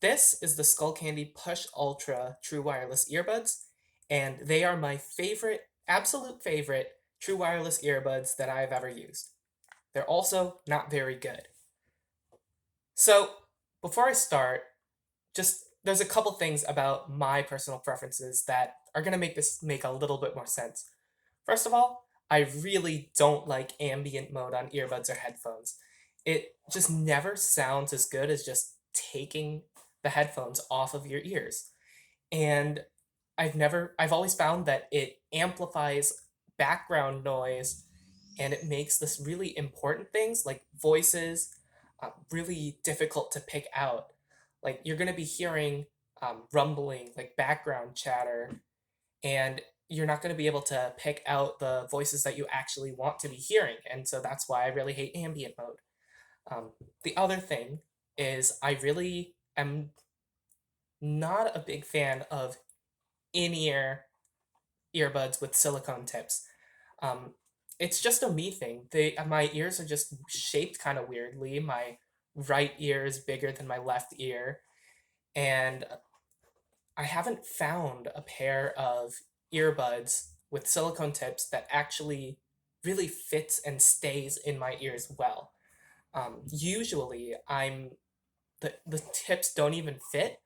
This is the Skullcandy Push Ultra True Wireless Earbuds, and they are my favorite, absolute favorite, true wireless earbuds that I've ever used. They're also not very good. So, before I start, just there's a couple things about my personal preferences that are going to make this make a little bit more sense. First of all, I really don't like ambient mode on earbuds or headphones. It just never sounds as good as just taking the headphones off of your ears. And I've always found that it amplifies background noise and it makes this really important things like voices really difficult to pick out. Like you're going to be hearing rumbling, like background chatter, and you're not going to be able to pick out the voices that you actually want to be hearing. And so that's why I really hate ambient mode. Um, the other thing is I really am not a big fan of in-ear earbuds with silicone tips. Um, it's just a me thing. My ears are just shaped kind of weirdly. My right ear is bigger than my left ear, and I haven't found a pair of earbuds with silicone tips that actually really fits and stays in my ears well. Usually, the tips don't even fit.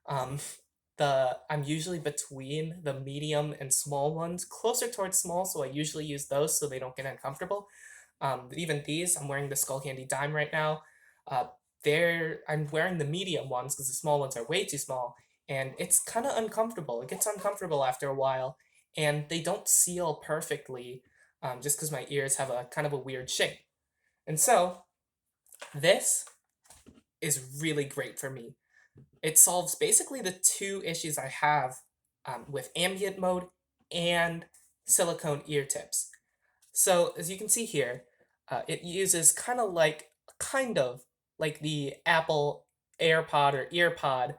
Um, I'm usually between the medium and small ones, closer towards small, so I usually use those so they don't get uncomfortable. Even these, I'm wearing the Skullcandy Dime right now. Uh, I'm wearing the medium ones because the small ones are way too small, and it's kind of uncomfortable. It gets uncomfortable after a while, and they don't seal perfectly, just because my ears have a kind of a weird shape. And so this is really great for me. It solves basically the two issues I have with ambient mode and silicone ear tips. So as you can see here, it uses kind of like the Apple AirPod or EarPod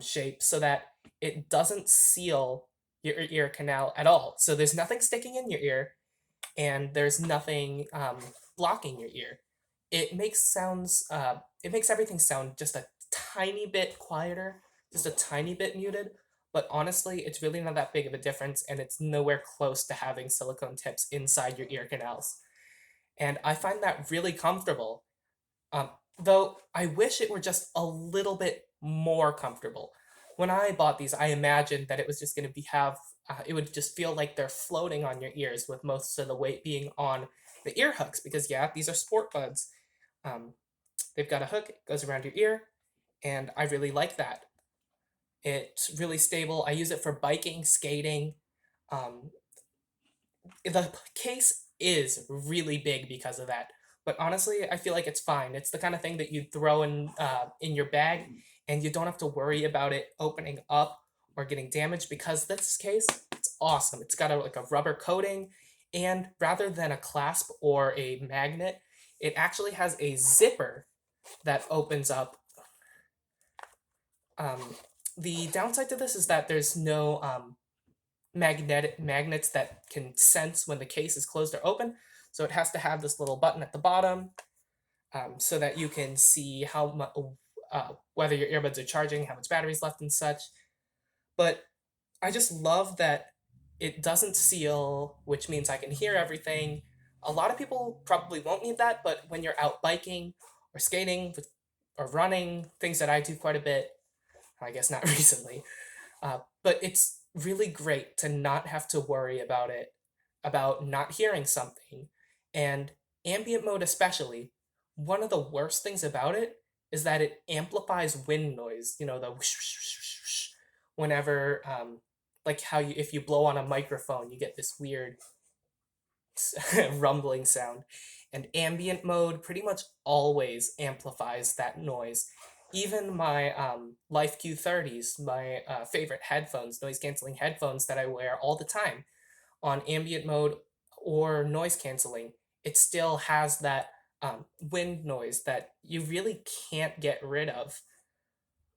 shape, so that it doesn't seal your ear canal at all. So there's nothing sticking in your ear, and there's nothing blocking your ear. It makes everything sound just a tiny bit quieter, just a tiny bit muted. But honestly, it's really not that big of a difference, and it's nowhere close to having silicone tips inside your ear canals. And I find that really comfortable. Um, though I wish it were just a little bit more comfortable. When I bought these, I imagined that it was just going to it would just feel like they're floating on your ears with most of the weight being on the ear hooks, because yeah, these are sport buds. Um, they've got a hook, it goes around your ear, and I really like that. It's really stable. I use it for biking, skating. Um, the case is really big because of that. But honestly, I feel like it's fine. It's the kind of thing that you throw in your bag, and you don't have to worry about it opening up or getting damaged, because this case, it's awesome. It's got like a rubber coating, and rather than a clasp or a magnet, it actually has a zipper that opens up. Um, the downside to this is that there's no magnetic magnets that can sense when the case is closed or open. So it has to have this little button at the bottom, so that you can see how much, whether your earbuds are charging, how much battery's left, and such. But I just love that it doesn't seal, which means I can hear everything. A lot of people probably won't need that, but when you're out biking or skating or running, things that I do quite a bit, I guess not recently, but it's really great to not have to worry about about not hearing something. And ambient mode, especially, one of the worst things about it is that it amplifies wind noise. You know, the whoosh, whoosh, whoosh, whoosh, whoosh, whenever, like how if you blow on a microphone, you get this weird rumbling sound. And ambient mode pretty much always amplifies that noise. Even my Life Q30s, my favorite headphones, noise canceling headphones that I wear all the time, on ambient mode or noise canceling, it still has that wind noise that you really can't get rid of.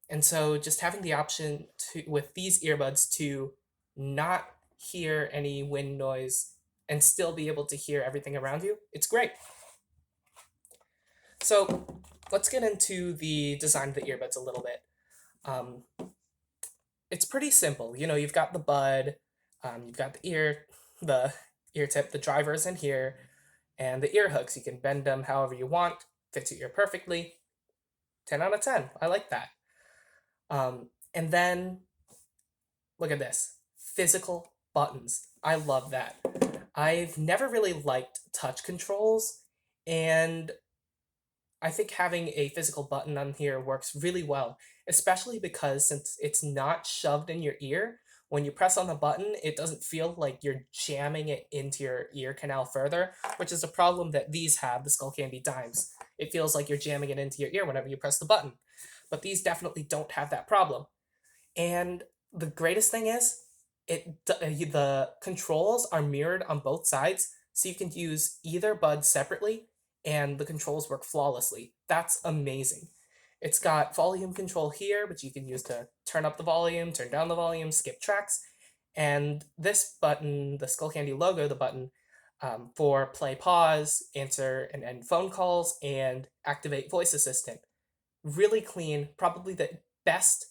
And so just having the option to with these earbuds to not hear any wind noise and still be able to hear everything around you, it's great. So let's get into the design of the earbuds a little bit. Um, it's pretty simple. You know, you've got the bud, you've got the ear tip, the drivers in here, and the ear hooks. You can bend them however you want, fits your ear perfectly. 10 out of 10. I like that. And then look at this, physical buttons. I love that. I've never really liked touch controls, and I think having a physical button on here works really well, especially because since it's not shoved in your ear, when you press on the button, it doesn't feel like you're jamming it into your ear canal further, which is a problem that these have, the Skullcandy Dimes. It feels like you're jamming it into your ear whenever you press the button. But these definitely don't have that problem. And the greatest thing is, the controls are mirrored on both sides, so you can use either bud separately, and the controls work flawlessly. That's amazing. It's got volume control here, which you can use to turn up the volume, turn down the volume, skip tracks, and this button, the Skullcandy logo, the button for play, pause, answer and end phone calls, and activate voice assistant. Really clean, probably the best,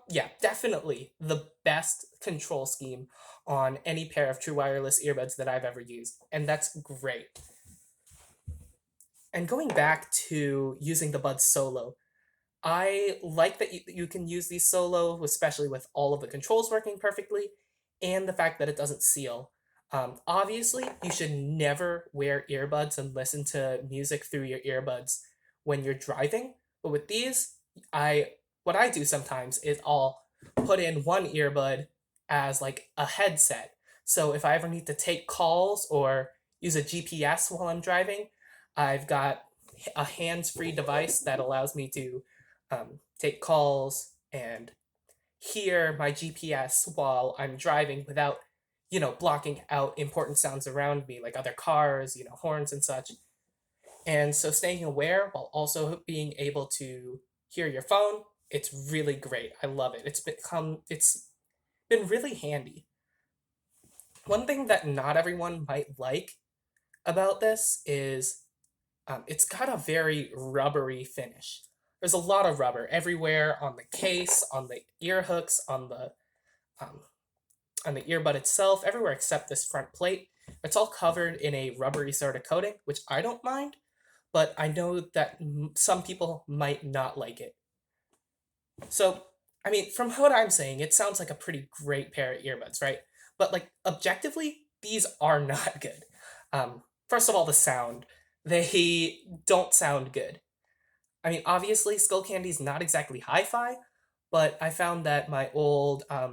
yeah, definitely the best control scheme on any pair of true wireless earbuds that I've ever used, and that's great. And going back to using the buds solo, I like that you can use these solo, especially with all of the controls working perfectly, and the fact that it doesn't seal. Obviously, you should never wear earbuds and listen to music through your earbuds when you're driving. But with these, I what I do sometimes is I'll put in one earbud as like a headset. So if I ever need to take calls or use a GPS while I'm driving, I've got a hands-free device that allows me to take calls and hear my GPS while I'm driving without, blocking out important sounds around me, like other cars, horns and such. And so staying aware while also being able to hear your phone, it's really great. I love it. It's been really handy. One thing that not everyone might like about this is it's got a very rubbery finish. There's a lot of rubber everywhere on the case, on the ear hooks, um, on the earbud itself, everywhere except this front plate. It's all covered in a rubbery sort of coating, which I don't mind, but I know that some people might not like it. So, I mean, from what I'm saying, it sounds like a pretty great pair of earbuds, right? But like objectively, these are not good. First of all, the sound. They don't sound good. I mean, obviously, Skullcandy's not exactly hi-fi, but I found that my old, I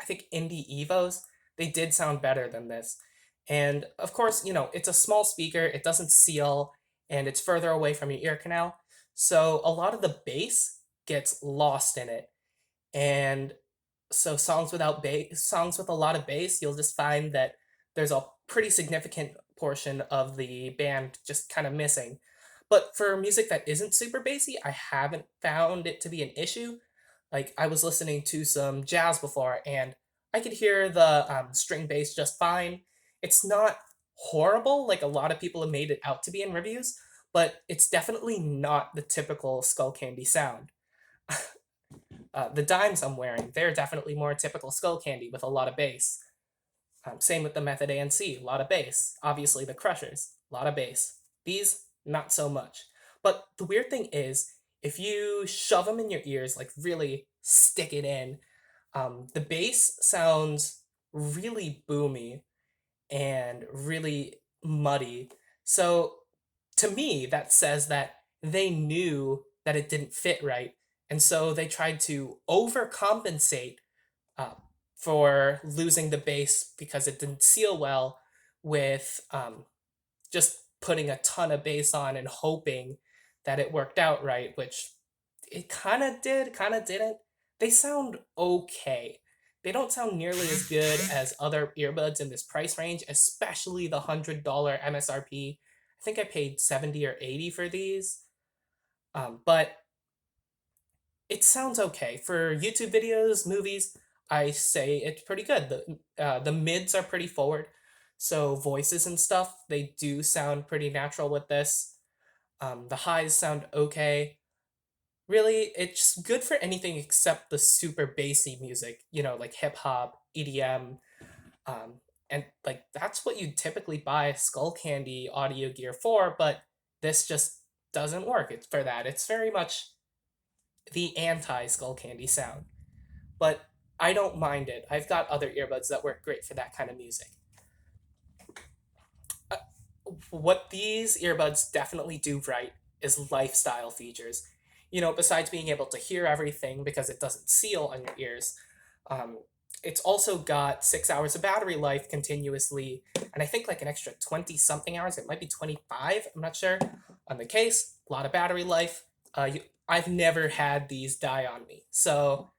think Indie Evos, they did sound better than this. And of course, it's a small speaker, it doesn't seal, and it's further away from your ear canal. So a lot of the bass gets lost in it. And so songs with a lot of bass, you'll just find that there's a pretty significant portion of the band just kind of missing. But for music that isn't super bassy, I haven't found it to be an issue. Like I was listening to some jazz before, and I could hear the string bass just fine. It's not horrible like a lot of people have made it out to be in reviews, but it's definitely not the typical Skullcandy sound. The dimes I'm wearing, they're definitely more typical Skullcandy with a lot of bass. Same with the Method ANC, a lot of bass. Obviously, the Crushers, a lot of bass. These, not so much. But the weird thing is, if you shove them in your ears, like really stick it in, the bass sounds really boomy and really muddy. So to me, that says that they knew that it didn't fit right. And so they tried to overcompensate uh, for losing the bass because it didn't seal well with just putting a ton of bass on and hoping that it worked out right, which it kind of did, kind of didn't. They sound okay. They don't sound nearly as good as other earbuds in this price range, especially the $100 MSRP. I think I paid 70 or 80 for these. But it sounds okay for YouTube videos, movies. I say it's pretty good. The mids are pretty forward, so voices and stuff they do sound pretty natural with this. The highs sound okay. Really, it's good for anything except the super bassy music, like hip hop, EDM, and like that's what you typically buy Skullcandy audio gear for, but this just doesn't work. It's for that. It's very much the anti Skullcandy sound, but I don't mind it. I've got other earbuds that work great for that kind of music. Uh, what these earbuds definitely do right is lifestyle features. Besides being able to hear everything because it doesn't seal on your ears, um, it's also got 6 hours of battery life continuously, and I think like an extra 20 something hours. It might be 25, I'm not sure, on the case. A lot of battery life. I've never had these die on me. So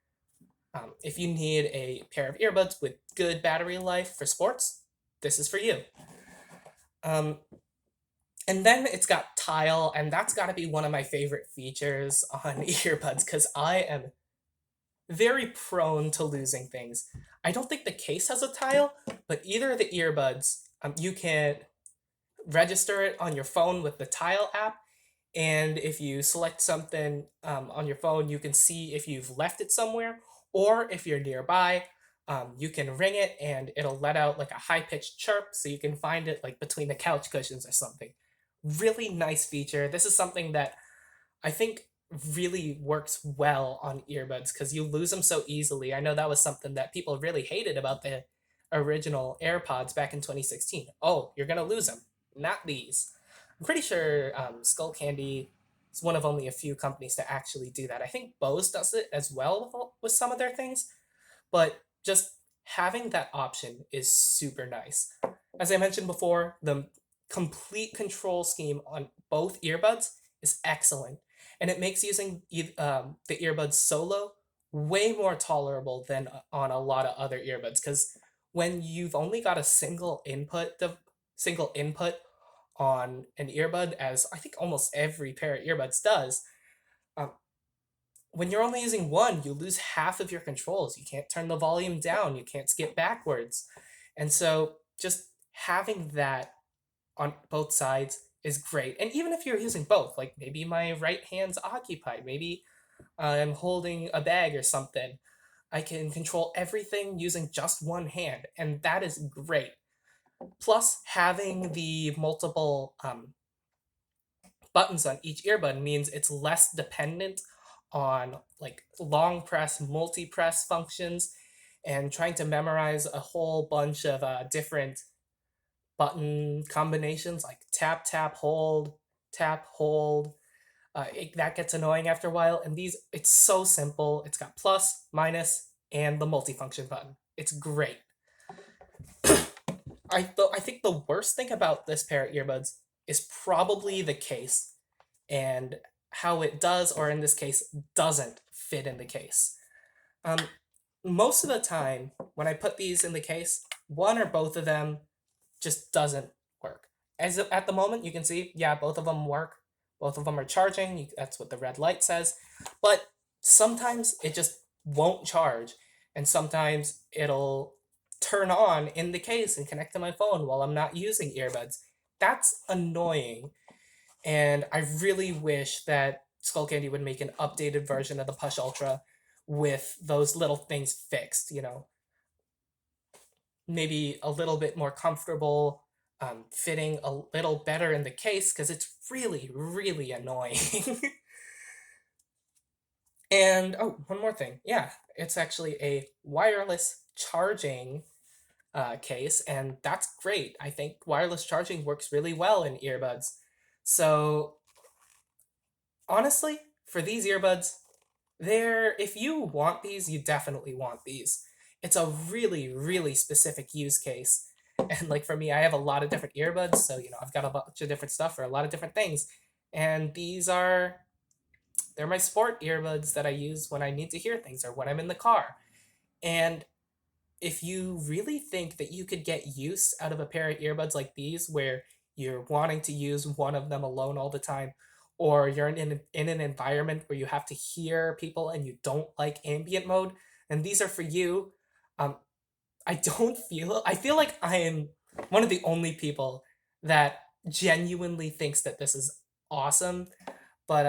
if you need a pair of earbuds with good battery life for sports, this is for you. Um, and then it's got tile, and that's got to be one of my favorite features on earbuds because I am very prone to losing things. I don't think the case has a tile, but either of the earbuds, you can register it on your phone with the tile app. And if you select something on your phone, you can see if you've left it somewhere, or if you're nearby, you can ring it and it'll let out like a high pitched chirp so you can find it like between the couch cushions or something. Really nice feature. This is something that I think really works well on earbuds because you lose them so easily. I know that was something that people really hated about the original AirPods back in 2016. Oh, you're going to lose them. Not these. I'm pretty sure Skullcandy is one of only a few companies to actually do that. I think Bose does it as well with some of their things, but just having that option is super nice. As I mentioned before, the complete control scheme on both earbuds is excellent, and it makes using the earbuds solo way more tolerable than on a lot of other earbuds. Because when you've only got a single input on an earbud, as I think almost every pair of earbuds does, um, when you're only using one, you lose half of your controls. You can't turn the volume down, you can't skip backwards. And so just having that on both sides is great. And even if you're using both, like maybe my right hand's occupied, maybe I'm holding a bag or something, I can control everything using just one hand, and that is great. Plus, having the multiple buttons on each earbud means it's less dependent on like long press, multi press functions, and trying to memorize a whole bunch of different button combinations like tap, hold. That gets annoying after a while. And these, it's so simple. It's got plus, minus, and the multifunction button. It's great. I think the worst thing about this pair of earbuds is probably the case and how it does, or in this case, doesn't fit in the case. Um, Most of the time, when I put these in the case, one or both of them just doesn't work. At the moment, you can see, yeah, both of them work. Both of them are charging. That's what the red light says. But sometimes it just won't charge, and sometimes it'll turn on in the case and connect to my phone while I'm not using earbuds. That's annoying, and I really wish that Skullcandy would make an updated version of the Push Ultra with those little things fixed. Maybe a little bit more comfortable, fitting a little better in the case because it's really, really annoying. And oh, one more thing. Yeah, it's actually a wireless charging case, and that's great. I think wireless charging works really well in earbuds. So honestly, for these earbuds, if you want these, you definitely want these. It's a really, really specific use case. And like for me, I have a lot of different earbuds, so I've got a bunch of different stuff for a lot of different things. And they're my sport earbuds that I use when I need to hear things or when I'm in the car. And if you really think that you could get use out of a pair of earbuds like these where you're wanting to use one of them alone all the time, or you're in an environment where you have to hear people and you don't like ambient mode, and these are for you. um, I feel like I am one of the only people that genuinely thinks that this is awesome. But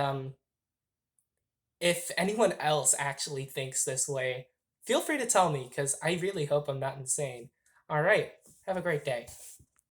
If anyone else actually thinks this way, feel free to tell me because I really hope I'm not insane. All right, have a great day.